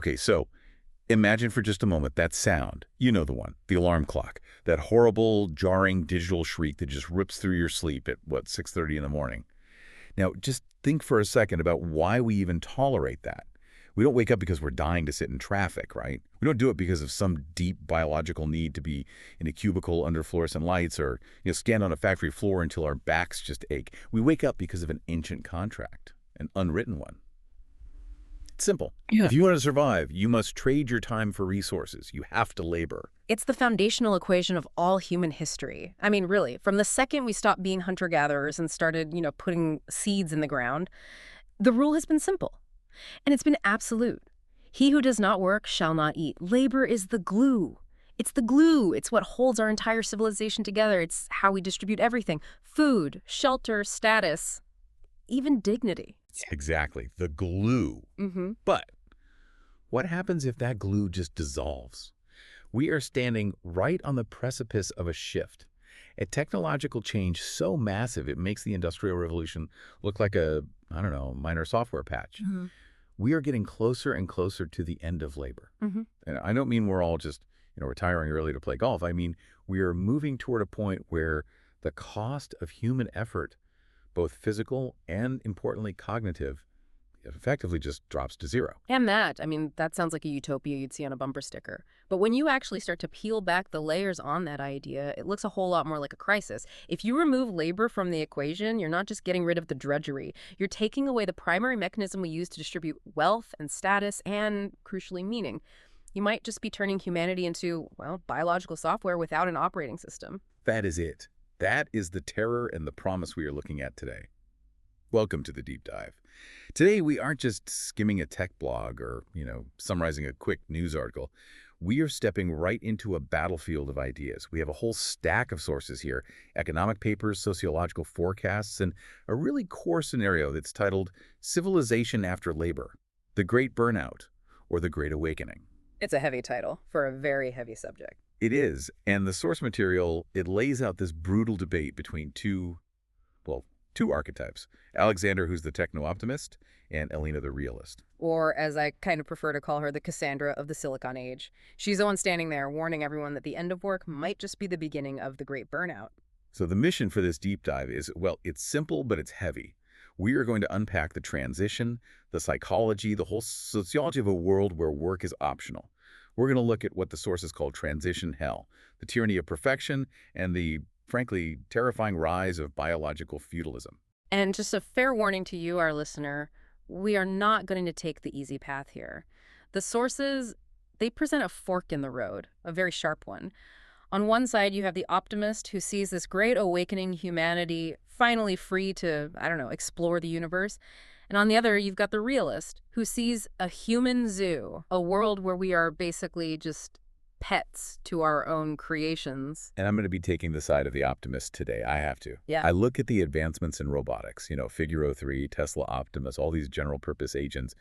Okay, so imagine for just a moment that sound. You know the one, the alarm clock. That horrible, jarring digital shriek that just rips through your sleep at, what, 6:30 in the morning. Now, just think for a second about why we even tolerate that. We don't wake up because we're dying to sit in traffic, right? We don't do it because of some deep biological need to be in a cubicle under fluorescent lights or stand on a factory floor until our backs just ache. We wake up because of an ancient contract, an unwritten one. It's simple. Yeah. If you want to survive, you must trade your time for resources. You have to labor. It's the foundational equation of all human history. I mean, really, from the second we stopped being hunter-gatherers and started, putting seeds in the ground, the rule has been simple. And it's been absolute. He who does not work shall not eat. Labor is the glue. It's the glue. It's what holds our entire civilization together. It's how we distribute everything. Food, shelter, status, even dignity. Exactly. The glue. But what happens if that glue just dissolves? We are standing right on the precipice of a shift. A technological change so massive it makes the Industrial Revolution look like a, minor software patch. We are getting closer and closer to the end of labor. And I don't mean we're all just, retiring early to play golf. I mean, we are moving toward a point where the cost of human effort, both physical and, importantly, cognitive, effectively just drops to zero. And that sounds like a utopia you'd see on a bumper sticker. But when you actually start to peel back the layers on that idea, it looks a whole lot more like a crisis. If you remove labor from the equation, you're not just getting rid of the drudgery. You're taking away the primary mechanism we use to distribute wealth and status and, crucially, meaning. You might just be turning humanity into, biological software without an operating system. That is it. That is the terror and the promise we are looking at today. Welcome to the Deep Dive. Today, we aren't just skimming a tech blog or, summarizing a quick news article. We are stepping right into a battlefield of ideas. We have a whole stack of sources here, economic papers, sociological forecasts, and a really core scenario that's titled Civilization After Labor, The Great Burnout, or The Great Awakening. It's a heavy title for a very heavy subject. It is, and the source material, it lays out this brutal debate between two archetypes. Alexander, who's the techno-optimist, and Elena, the realist. Or, as I kind of prefer to call her, the Cassandra of the Silicon Age. She's the one standing there warning everyone that the end of work might just be the beginning of the great burnout. So the mission for this deep dive is, it's simple, but it's heavy. We are going to unpack the transition, the psychology, the whole sociology of a world where work is optional. We're going to look at what the sources call transition hell, the tyranny of perfection, and the, frankly, terrifying rise of biological feudalism. And just a fair warning to you, our listener, we are not going to take the easy path here. The sources, they present a fork in the road, a very sharp one. On one side, you have the optimist who sees this great awakening humanity finally free to, explore the universe. And on the other, you've got the realist who sees a human zoo, a world where we are basically just pets to our own creations. And I'm going to be taking the side of the optimist today. I have to. Yeah. I look at the advancements in robotics, Figure 03, Tesla Optimus, all these general purpose agents,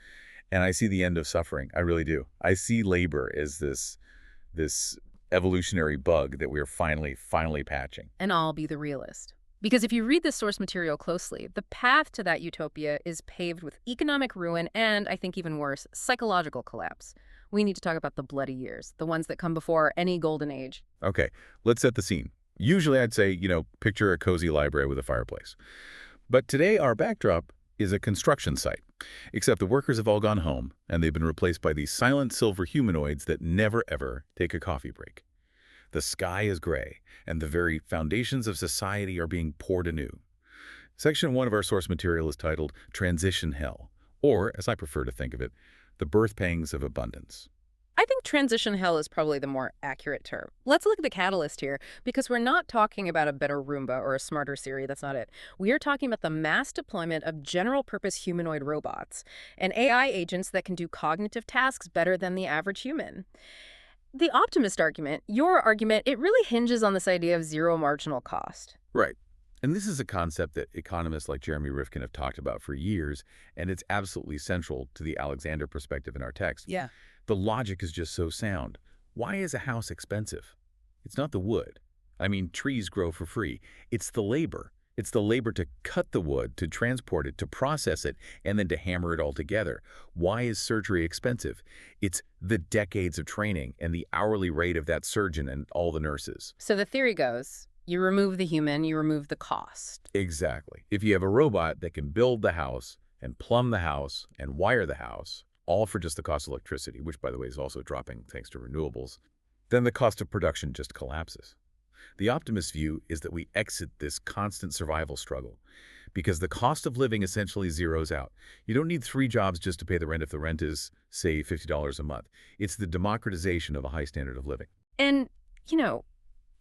and I see the end of suffering. I really do. I see labor as this evolutionary bug that we are finally patching. And I'll be the realist. Because if you read the source material closely, the path to that utopia is paved with economic ruin and, I think even worse, psychological collapse. We need to talk about the bloody years, the ones that come before any golden age. Okay, let's set the scene. Usually I'd say, picture a cozy library with a fireplace. But today our backdrop is a construction site, except the workers have all gone home and they've been replaced by these silent silver humanoids that never ever take a coffee break. The sky is gray, and the very foundations of society are being poured anew. Section 1 of our source material is titled Transition Hell, or, as I prefer to think of it, the birth pangs of abundance. I think transition hell is probably the more accurate term. Let's look at the catalyst here, because we're not talking about a better Roomba or a smarter Siri. That's not it. We are talking about the mass deployment of general-purpose humanoid robots and AI agents that can do cognitive tasks better than the average human. The optimist argument, your argument, it really hinges on this idea of zero marginal cost. Right. And this is a concept that economists like Jeremy Rifkin have talked about for years, and it's absolutely central to the Alexander perspective in our text. Yeah. The logic is just so sound. Why is a house expensive? It's not the wood. Trees grow for free. It's the labor. It's the labor to cut the wood, to transport it, to process it, and then to hammer it all together. Why is surgery expensive? It's the decades of training and the hourly rate of that surgeon and all the nurses. So the theory goes, you remove the human, you remove the cost. Exactly. If you have a robot that can build the house and plumb the house and wire the house, all for just the cost of electricity, which, by the way, is also dropping thanks to renewables, then the cost of production just collapses. The optimist view is that we exit this constant survival struggle because the cost of living essentially zeroes out. You don't need 3 jobs just to pay the rent if the rent is, say, $50 a month. It's the democratization of a high standard of living. And,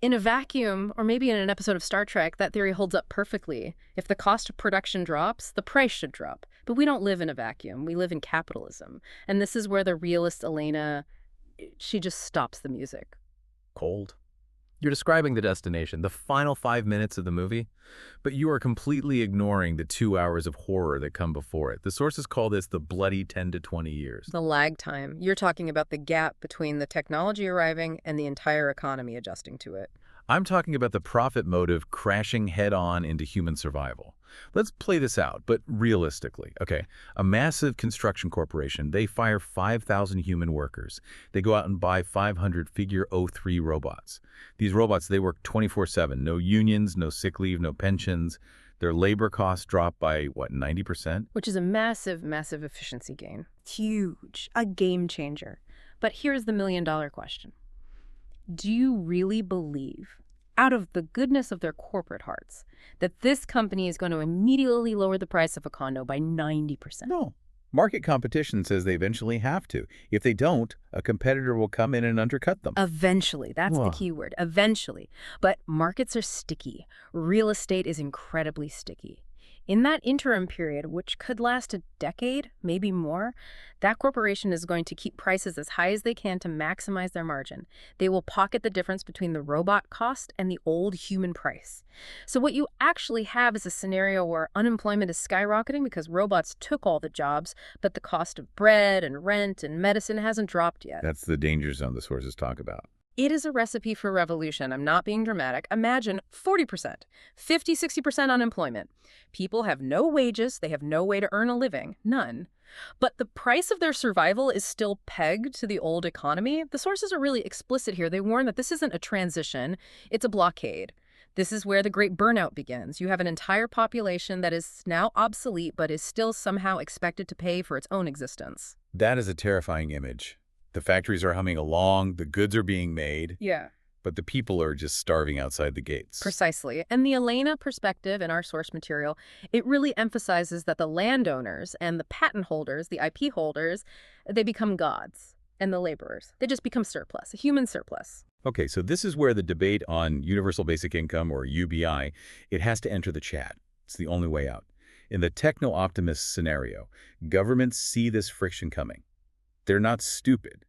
in a vacuum, or maybe in an episode of Star Trek, that theory holds up perfectly. If the cost of production drops, the price should drop. But we don't live in a vacuum. We live in capitalism. And this is where the realist Elena, she just stops the music. Cold. You're describing the destination, the final 5 minutes of the movie, But you are completely ignoring the 2 hours of horror that come before it. The sources call this the bloody 10 to 20 years. The lag time. You're talking about the gap between the technology arriving and the entire economy adjusting to it. I'm talking about the profit motive crashing head-on into human survival. Let's play this out, but realistically. Okay, a massive construction corporation, they fire 5,000 human workers. They go out and buy 500 Figure 03 robots. These robots, they work 24/7. No unions, no sick leave, no pensions. Their labor costs drop by, what, 90%? Which is a massive, massive efficiency gain. Huge. A game changer. But here's the million-dollar question. Do you really believe, out of the goodness of their corporate hearts, that this company is going to immediately lower the price of a condo by 90%? No. Market competition says they eventually have to. If they don't, a competitor will come in and undercut them. Eventually. That's Whoa. the key word. Eventually. But markets are sticky. Real estate is incredibly sticky. In that interim period, which could last a decade, maybe more, that corporation is going to keep prices as high as they can to maximize their margin. They will pocket the difference between the robot cost and the old human price. So what you actually have is a scenario where unemployment is skyrocketing because robots took all the jobs, but the cost of bread and rent and medicine hasn't dropped yet. That's the danger zone the sources talk about. It is a recipe for revolution. I'm not being dramatic. Imagine 40%, 50, 60% unemployment. People have no wages. They have no way to earn a living. None. But the price of their survival is still pegged to the old economy. The sources are really explicit here. They warn that this isn't a transition. It's a blockade. This is where the great burnout begins. You have an entire population that is now obsolete, but is still somehow expected to pay for its own existence. That is a terrifying image. The factories are humming along, the goods are being made, Yeah. but the people are just starving outside the gates. Precisely. And the Elena perspective in our source material, it really emphasizes that the landowners and the patent holders, the IP holders, they become gods. And the laborers, they just become surplus, a human surplus. Okay, so this is where the debate on universal basic income, or UBI, it has to enter the chat. It's the only way out. In the techno-optimist scenario, governments see this friction coming. They're not stupid.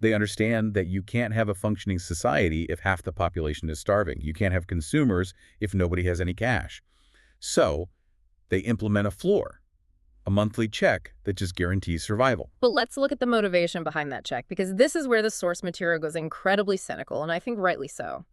They understand that you can't have a functioning society if half the population is starving. You can't have consumers if nobody has any cash. So they implement a floor, a monthly check that just guarantees survival. But let's look at the motivation behind that check, because this is where the source material goes incredibly cynical, and I think rightly so.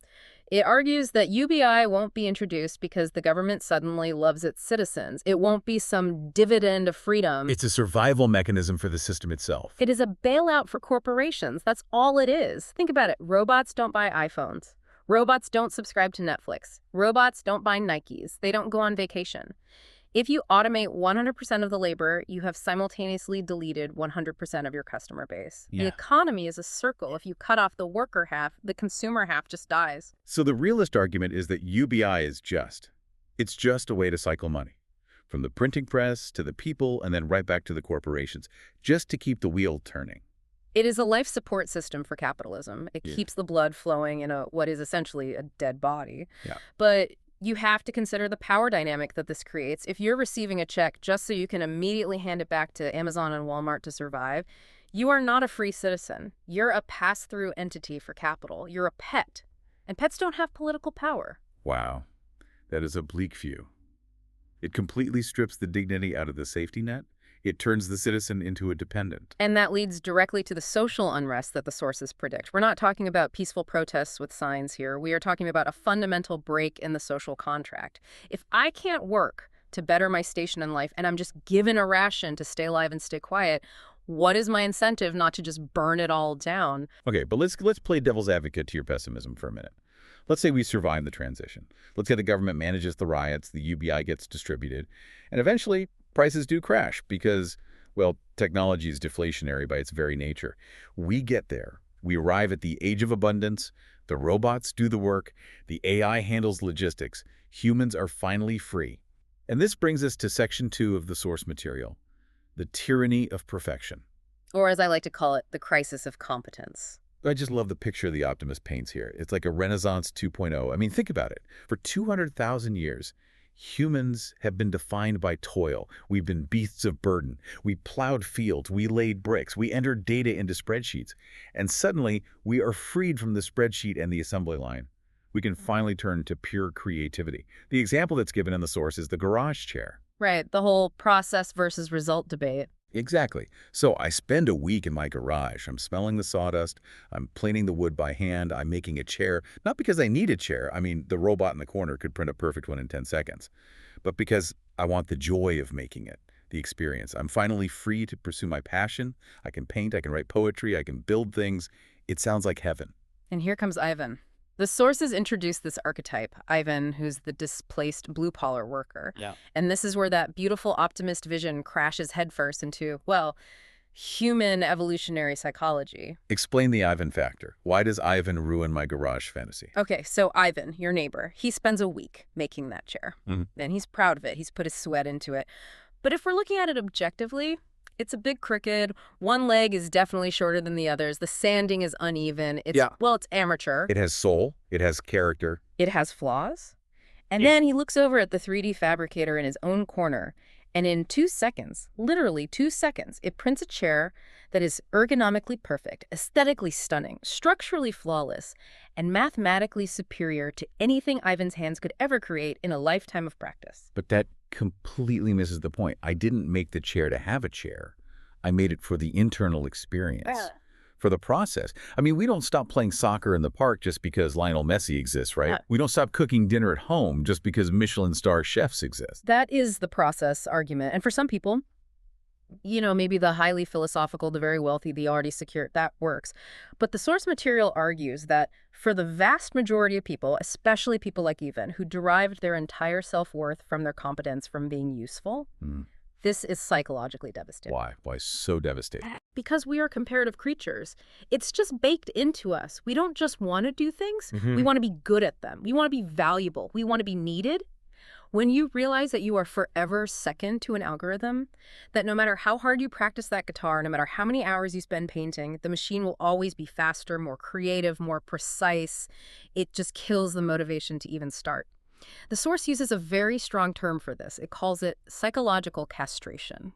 It argues that UBI won't be introduced because the government suddenly loves its citizens. It won't be some dividend of freedom. It's a survival mechanism for the system itself. It is a bailout for corporations. That's all it is. Think about it. Robots don't buy iPhones. Robots don't subscribe to Netflix. Robots don't buy Nikes. They don't go on vacation. If you automate 100% of the labor, you have simultaneously deleted 100% of your customer base. Yeah. The economy is a circle. If you cut off the worker half, the consumer half just dies. So the realist argument is that UBI is just. It's just a way to cycle money. From the printing press to the people and then right back to the corporations, just to keep the wheel turning. It is a life support system for capitalism. It keeps the blood flowing in what is essentially a dead body. Yeah. But you have to consider the power dynamic that this creates. If you're receiving a check just so you can immediately hand it back to Amazon and Walmart to survive, you are not a free citizen. You're a pass-through entity for capital. You're a pet. And pets don't have political power. Wow, that is a bleak view. It completely strips the dignity out of the safety net. It turns the citizen into a dependent. And that leads directly to the social unrest that the sources predict. We're not talking about peaceful protests with signs here. We are talking about a fundamental break in the social contract. If I can't work to better my station in life and I'm just given a ration to stay alive and stay quiet, what is my incentive not to just burn it all down? Okay, but let's play devil's advocate to your pessimism for a minute. Let's say we survive the transition. Let's say the government manages the riots, the UBI gets distributed, and eventually prices do crash because, well, technology is deflationary by its very nature. We get there. We arrive at the age of abundance. The robots do the work. The AI handles logistics. Humans are finally free. And this brings us to section 2 of the source material, the tyranny of perfection. Or as I like to call it, the crisis of competence. I just love the picture the optimist paints here. It's like a Renaissance 2.0. I mean, think about it. For 200,000 years, humans have been defined by toil. We've been beasts of burden. We plowed fields. We laid bricks. We entered data into spreadsheets. And suddenly, we are freed from the spreadsheet and the assembly line. We can finally turn to pure creativity. The example that's given in the source is the garage chair. Right, the whole process versus result debate. Exactly. So I spend a week in my garage. I'm smelling the sawdust. I'm planing the wood by hand. I'm making a chair, not because I need a chair. I mean, the robot in the corner could print a perfect one in 10 seconds. But because I want the joy of making it, the experience. I'm finally free to pursue my passion. I can paint. I can write poetry. I can build things. It sounds like heaven. And here comes Ivan. The sources introduce this archetype, Ivan, who's the displaced blue-collar worker. Yeah. And this is where that beautiful optimist vision crashes headfirst into, well, human evolutionary psychology. Explain the Ivan factor. Why does Ivan ruin my garage fantasy? Okay, so Ivan, your neighbor, he spends a week making that chair. And he's proud of it. He's put his sweat into it. But if we're looking at it objectively, it's a big crooked. One leg is definitely shorter than the others. The sanding is uneven. Well, it's amateur. It has soul. It has character. It has flaws. And then he looks over at the 3D fabricator in his own corner, and in 2 seconds, literally 2 seconds, it prints a chair that is ergonomically perfect, aesthetically stunning, structurally flawless, and mathematically superior to anything Ivan's hands could ever create in a lifetime of practice. But that completely misses the point. I didn't make the chair to have a chair. I made it for the internal experience, for the process. I mean, we don't stop playing soccer in the park just because Lionel Messi exists, right? We don't stop cooking dinner at home just because Michelin star chefs exist. That is the process argument. And for some people, you know, maybe the highly philosophical, the very wealthy, the already secure, that works. But the source material argues that for the vast majority of people, especially people like Ivan, who derived their entire self-worth from their competence from being useful, this is psychologically devastating. Why? Why so devastating? Because we are comparative creatures. It's just baked into us. We don't just want to do things. We want to be good at them. We want to be valuable. We want to be needed. When you realize that you are forever second to an algorithm, that no matter how hard you practice that guitar, no matter how many hours you spend painting, the machine will always be faster, more creative, more precise. It just kills the motivation to even start. The source uses a very strong term for this. It calls it psychological castration.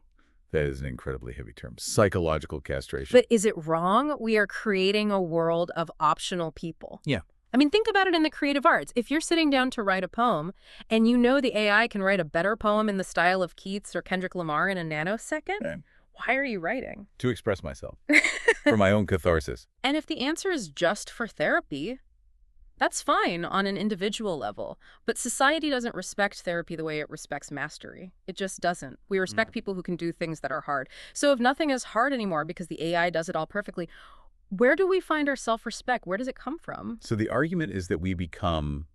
That is an incredibly heavy term. Psychological castration. But is it wrong? We are creating a world of optional people. Yeah. I mean, think about it in the creative arts. If you're sitting down to write a poem and you know the AI can write a better poem in the style of Keats or Kendrick Lamar in a nanosecond, why are you writing? To express myself, for my own catharsis. And if the answer is just for therapy, that's fine on an individual level. But society doesn't respect therapy the way it respects mastery. It just doesn't. We respect people who can do things that are hard. So if nothing is hard anymore because the AI does it all perfectly, where do we find our self-respect? Where does it come from? So the argument is that we become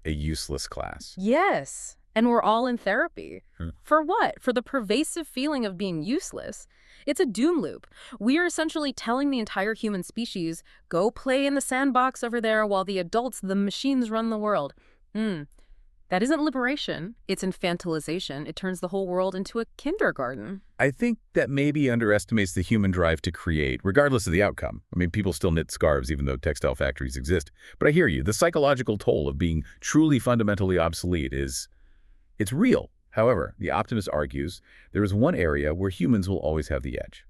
a useless class. Yes. And we're all in therapy. For what? For the pervasive feeling of being useless. It's a doom loop. We are essentially telling the entire human species, go play in the sandbox over there while the adults, the machines run the world. That isn't liberation. It's infantilization. It turns the whole world into a kindergarten. I think that maybe underestimates the human drive to create, regardless of the outcome. I mean, people still knit scarves even though textile factories exist. But I hear you. The psychological toll of being truly fundamentally obsolete it's real. However, the optimist argues there is one area where humans will always have the edge.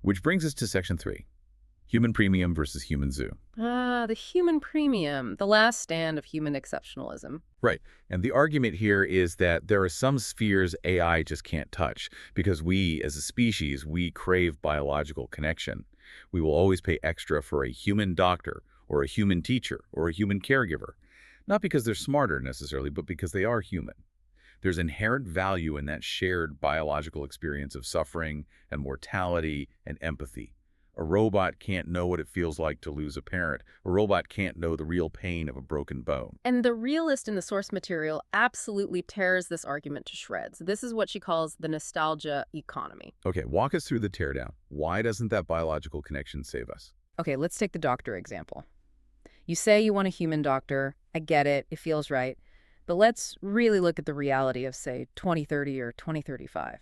Which brings us to section 3, Human premium versus human zoo. Ah, the human premium, the last stand of human exceptionalism. Right. And the argument here is that there are some spheres AI just can't touch because we, as a species, we crave biological connection. We will always pay extra for a human doctor or a human teacher or a human caregiver. Not because they're smarter necessarily, but because they are human. There's inherent value in that shared biological experience of suffering and mortality and empathy. A robot can't know what it feels like to lose a parent. A robot can't know the real pain of a broken bone. And the realist in the source material absolutely tears this argument to shreds. This is what she calls the nostalgia economy. Okay, walk us through the teardown. Why doesn't that biological connection save us? Okay, let's take the doctor example. You say you want a human doctor. I get it. It feels right. But let's really look at the reality of, say, 2030 or 2035.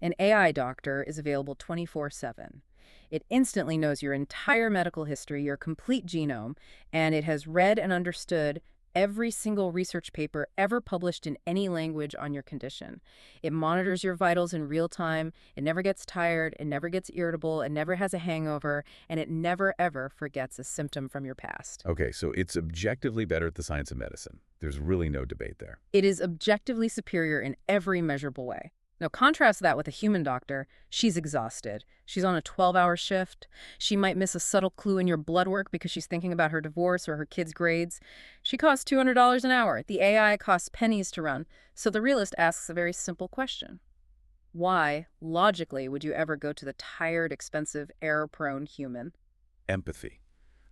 An AI doctor is available 24/7. It instantly knows your entire medical history, your complete genome, and it has read and understood every single research paper ever published in any language on your condition. It monitors your vitals in real time. It never gets tired. It never gets irritable. It never has a hangover. And it never, ever forgets a symptom from your past. Okay, so it's objectively better at the science of medicine. There's really no debate there. It is objectively superior in every measurable way. Now, contrast that with a human doctor. She's exhausted. She's on a 12-hour shift. She might miss a subtle clue in your blood work because she's thinking about her divorce or her kids' grades. She costs $200 an hour. The AI costs pennies to run. So the realist asks a very simple question. Why, logically, would you ever go to the tired, expensive, error-prone human? Empathy.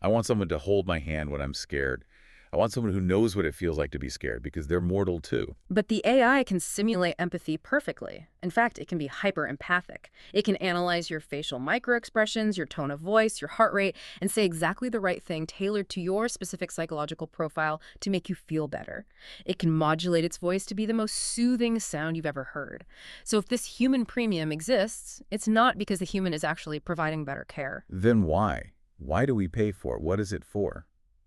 I want someone to hold my hand when I'm scared. I want someone who knows what it feels like to be scared because they're mortal too. But the AI can simulate empathy perfectly. In fact, it can be hyper-empathic. It can analyze your facial microexpressions, your tone of voice, your heart rate, and say exactly the right thing tailored to your specific psychological profile to make you feel better. It can modulate its voice to be the most soothing sound you've ever heard. So if this human premium exists, it's not because the human is actually providing better care. Then why? Why do we pay for it? What is it for?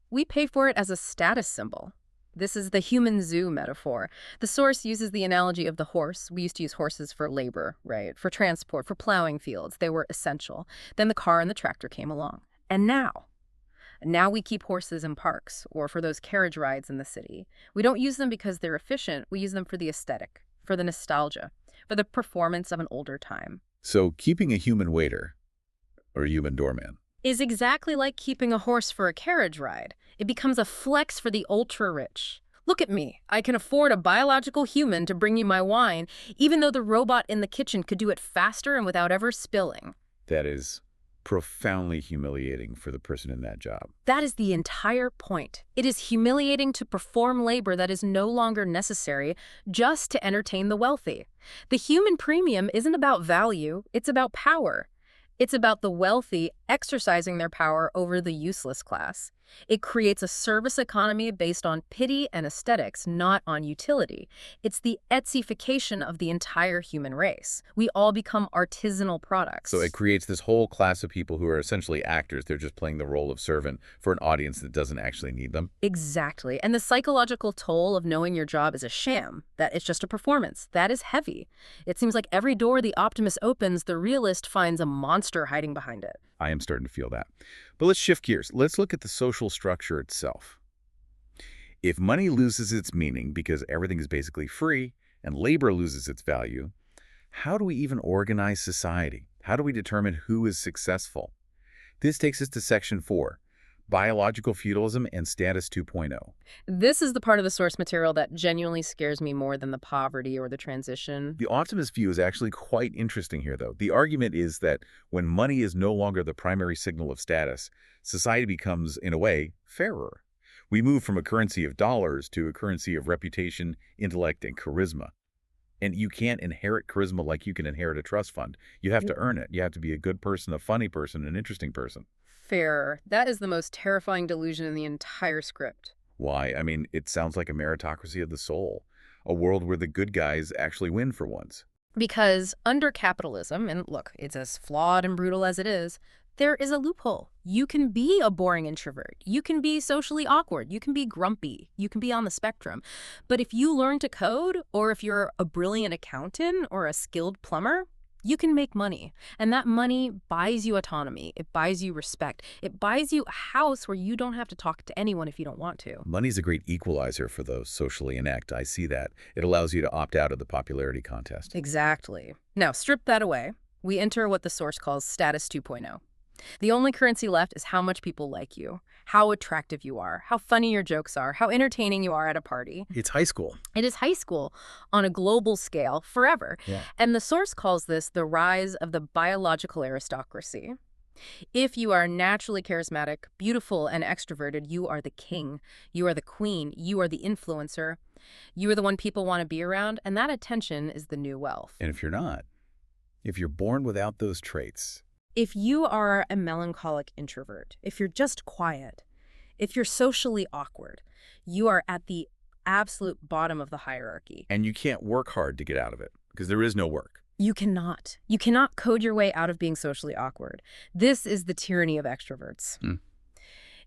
We pay for it as a status symbol. This is the human zoo metaphor. The source uses the analogy of the horse. We used to use horses for labor, right? For transport, for plowing fields. They were essential. Then the car and the tractor came along. And now we keep horses in parks or for those carriage rides in the city. We don't use them because they're efficient. We use them for the aesthetic, for the nostalgia, for the performance of an older time. So keeping a human waiter or a human doorman is exactly like keeping a horse for a carriage ride. It becomes a flex for the ultra-rich. Look at me. I can afford a biological human to bring you my wine, even though the robot in the kitchen could do it faster and without ever spilling. That is profoundly humiliating for the person in that job. That is the entire point. It is humiliating to perform labor that is no longer necessary just to entertain the wealthy. The human premium isn't about value, it's about power. It's about the wealthy exercising their power over the useless class. It creates a service economy based on pity and aesthetics, not on utility. It's the Etsyfication of the entire human race. We all become artisanal products. So it creates this whole class of people who are essentially actors. They're just playing the role of servant for an audience that doesn't actually need them. Exactly. And the psychological toll of knowing your job is a sham, that it's just a performance, that is heavy. It seems like every door the optimist opens, the realist finds a monster hiding behind it. I am starting to feel that. But let's shift gears. Let's look at the social structure itself. If money loses its meaning because everything is basically free and labor loses its value, how do we even organize society? How do we determine who is successful? This takes us to Section 4, Biological Feudalism and Status 2.0. This is the part of the source material that genuinely scares me more than the poverty or the transition. The optimist view is actually quite interesting here, though. The argument is that when money is no longer the primary signal of status, society becomes, in a way, fairer. We move from a currency of dollars to a currency of reputation, intellect, and charisma. And you can't inherit charisma like you can inherit a trust fund. You have to earn it. You have to be a good person, a funny person, an interesting person. Fairer. That is the most terrifying delusion in the entire script. Why? I mean, it sounds like a meritocracy of the soul, a world where the good guys actually win for once. Because under capitalism, and look, it's as flawed and brutal as it is, there is a loophole. You can be a boring introvert. You can be socially awkward. You can be grumpy. You can be on the spectrum. But if you learn to code, or if you're a brilliant accountant or a skilled plumber, You can make money, and that money buys you autonomy. It buys you respect. It buys you a house where you don't have to talk to anyone if you don't want to. Money's a great equalizer for those socially inept. I see that. It allows you to opt out of the popularity contest. Exactly. Now, strip that away. We enter what the source calls status 2.0. The only currency left is how much people like you, how attractive you are, how funny your jokes are, how entertaining you are at a party. It's high school. It is high school on a global scale forever. Yeah. And the source calls this the rise of the biological aristocracy. If you are naturally charismatic, beautiful, and extroverted, you are the king. You are the queen. You are the influencer. You are the one people want to be around, and that attention is the new wealth. And if you're not, if you're born without those traits, If you are a melancholic introvert, if you're just quiet, if you're socially awkward, you are at the absolute bottom of the hierarchy. and you can't work hard to get out of it, because there is no work. You cannot. You cannot code your way out of being socially awkward. This is the tyranny of extroverts.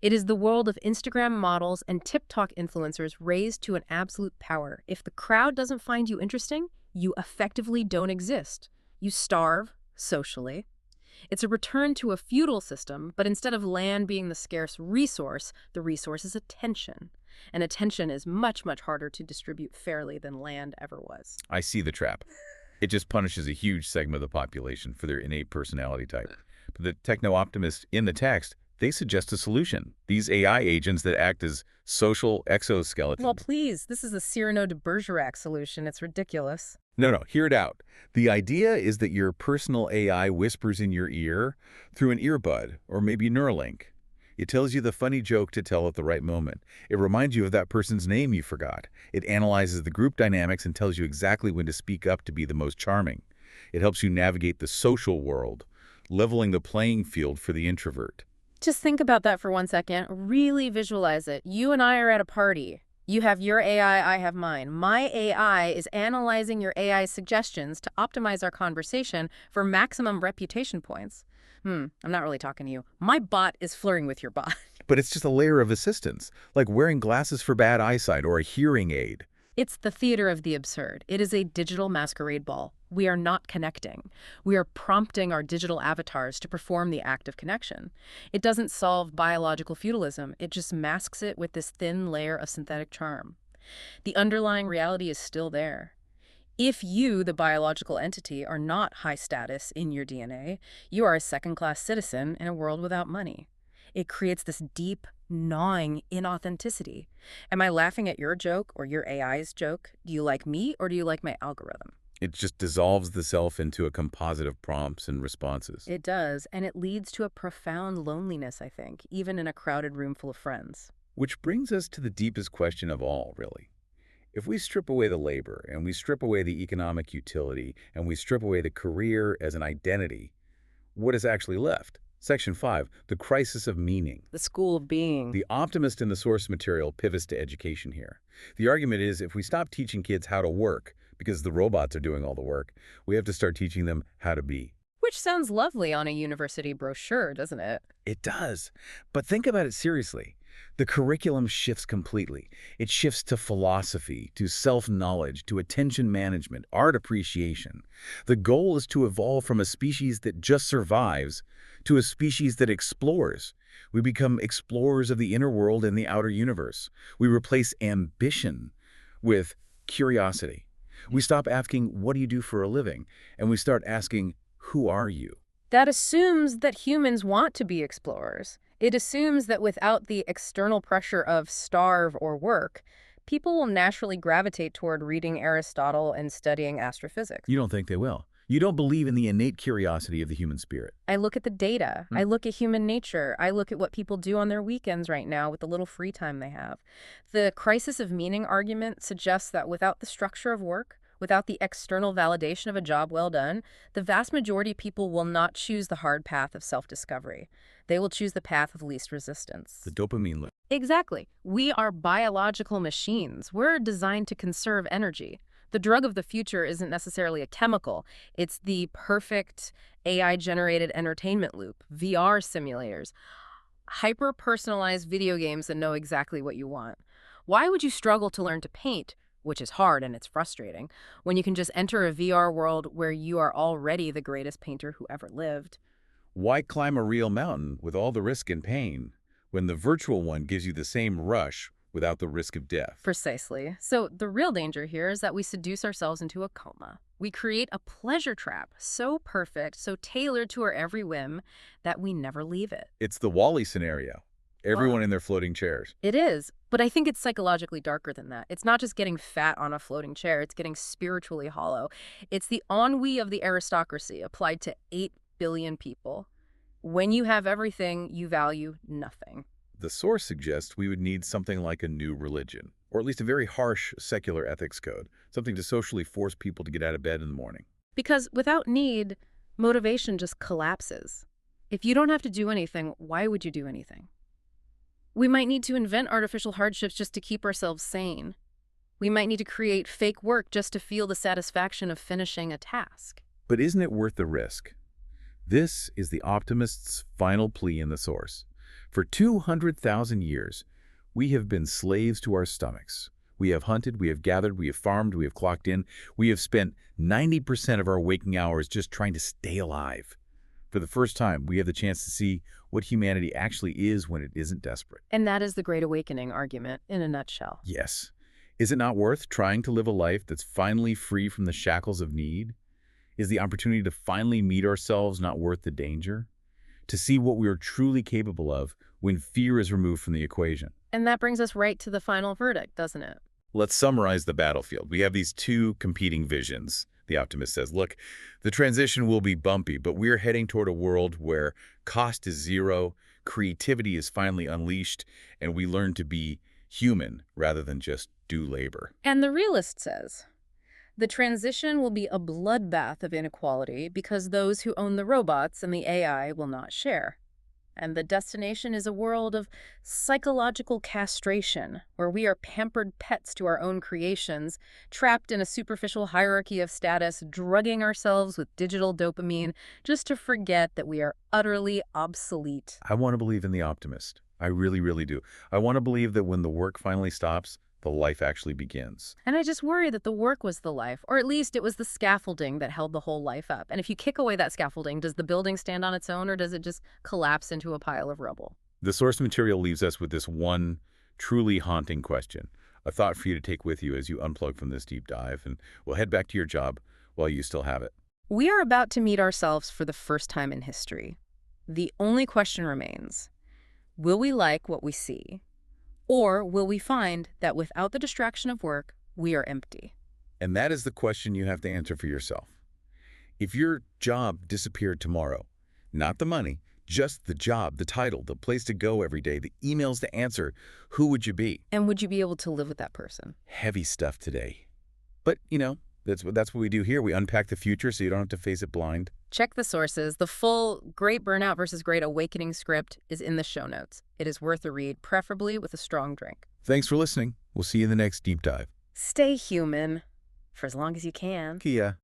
It is the world of Instagram models and TikTok influencers raised to an absolute power. If the crowd doesn't find you interesting, you effectively don't exist. You starve socially. It's a return to a feudal system, but instead of land being the scarce resource, the resource is attention. And attention is much, much harder to distribute fairly than land ever was. I see the trap. It just punishes a huge segment of the population for their innate personality type. But the techno-optimists in the text, they suggest a solution. These AI agents that act as social exoskeletons. Well, please, this is the Cyrano de Bergerac solution. It's ridiculous. No, hear it out. The idea is that your personal AI whispers in your ear through an earbud or maybe Neuralink. It tells you the funny joke to tell at the right moment. It reminds you of that person's name you forgot. It analyzes the group dynamics and tells you exactly when to speak up to be the most charming. It helps you navigate the social world, leveling the playing field for the introvert. Just think about that for 1 second. Really visualize it. You and I are at a party. You have your AI, I have mine. My AI is analyzing your AI's suggestions to optimize our conversation for maximum reputation points. I'm not really talking to you. My bot is flirting with your bot. But it's just a layer of assistance, like wearing glasses for bad eyesight or a hearing aid. It's the theater of the absurd. It is a digital masquerade ball. We are not connecting. We are prompting our digital avatars to perform the act of connection. It doesn't solve biological feudalism. It just masks it with this thin layer of synthetic charm. The underlying reality is still there. If you, the biological entity, are not high status in your DNA, you are a second-class citizen in a world without money. It creates this deep, gnawing inauthenticity. Am I laughing at your joke or your AI's joke? Do you like me or do you like my algorithm? It just dissolves the self into a composite of prompts and responses. It does, and it leads to a profound loneliness, I think, even in a crowded room full of friends. Which brings us to the deepest question of all, really. If we strip away the labor, and we strip away the economic utility, and we strip away the career as an identity, what is actually left? Section 5, the crisis of meaning. The school of being. The optimist in the source material pivots to education here. The argument is if we stop teaching kids how to work, because the robots are doing all the work, we have to start teaching them how to be. Which sounds lovely on a university brochure, doesn't it? It does. But think about it seriously. The curriculum shifts completely. It shifts to philosophy, to self-knowledge, to attention management, art appreciation. The goal is to evolve from a species that just survives to a species that explores. We become explorers of the inner world and the outer universe. We replace ambition with curiosity. We stop asking, what do you do for a living? And we start asking, who are you? That assumes that humans want to be explorers. It assumes that without the external pressure of starve or work, people will naturally gravitate toward reading Aristotle and studying astrophysics. You don't think they will. You don't believe in the innate curiosity of the human spirit. I look at the data. I look at human nature. I look at what people do on their weekends right now with the little free time they have. The crisis of meaning argument suggests that without the structure of work, without the external validation of a job well done, the vast majority of people will not choose the hard path of self-discovery. They will choose the path of least resistance. The dopamine loop. Exactly. We are biological machines. We're designed to conserve energy. The drug of the future isn't necessarily a chemical. It's the perfect AI-generated entertainment loop, VR simulators, hyper-personalized video games that know exactly what you want. Why would you struggle to learn to paint, which is hard and it's frustrating, when you can just enter a VR world where you are already the greatest painter who ever lived. Why climb a real mountain with all the risk and pain when the virtual one gives you the same rush without the risk of death? Precisely. So the real danger here is that we seduce ourselves into a coma. We create a pleasure trap so perfect, so tailored to our every whim, that we never leave it. It's the Wall-E scenario. Everyone in their floating chairs. It is, but I think it's psychologically darker than that. It's not just getting fat on a floating chair, it's getting spiritually hollow. It's the ennui of the aristocracy applied to 8 billion people. When you have everything, you value nothing. The source suggests we would need something like a new religion, or at least a very harsh secular ethics code, something to socially force people to get out of bed in the morning. Because without need, motivation just collapses. If you don't have to do anything, why would you do anything? We might need to invent artificial hardships just to keep ourselves sane. We might need to create fake work just to feel the satisfaction of finishing a task. But isn't it worth the risk? This is the optimist's final plea in the source. For 200,000 years, we have been slaves to our stomachs. We have hunted, we have gathered, we have farmed, we have clocked in. We have spent 90% of our waking hours just trying to stay alive. For the first time, we have the chance to see what humanity actually is when it isn't desperate. And that is the Great Awakening argument in a nutshell. Yes. Is it not worth trying to live a life that's finally free from the shackles of need? Is the opportunity to finally meet ourselves not worth the danger? To see what we are truly capable of when fear is removed from the equation? And that brings us right to the final verdict, doesn't it? Let's summarize the battlefield. We have these two competing visions. The optimist says, look, the transition will be bumpy, but we're heading toward a world where cost is zero, creativity is finally unleashed, and we learn to be human rather than just do labor. And the realist says, the transition will be a bloodbath of inequality because those who own the robots and the AI will not share. And the destination is a world of psychological castration, where we are pampered pets to our own creations, trapped in a superficial hierarchy of status, drugging ourselves with digital dopamine just to forget that we are utterly obsolete. I want to believe in the optimist. I really, really do. I want to believe that when the work finally stops, the life actually begins. And I just worry that the work was the life, or at least it was the scaffolding that held the whole life up. And if you kick away that scaffolding, does the building stand on its own, or does it just collapse into a pile of rubble? The source material leaves us with this one truly haunting question, a thought for you to take with you as you unplug from this deep dive, and we'll head back to your job while you still have it. We are about to meet ourselves for the first time in history. The only question remains, will we like what we see? Or will we find that without the distraction of work, we are empty? And that is the question you have to answer for yourself. If your job disappeared tomorrow, not the money, just the job, the title, the place to go every day, the emails to answer, who would you be? And would you be able to live with that person? Heavy stuff today. But, that's what we do here. We unpack the future so you don't have to face it blind. Check the sources. The full Great Burnout versus Great Awakening script is in the show notes. It is worth a read, preferably with a strong drink. Thanks for listening. We'll see you in the next deep dive. Stay human, for as long as you can. Kia.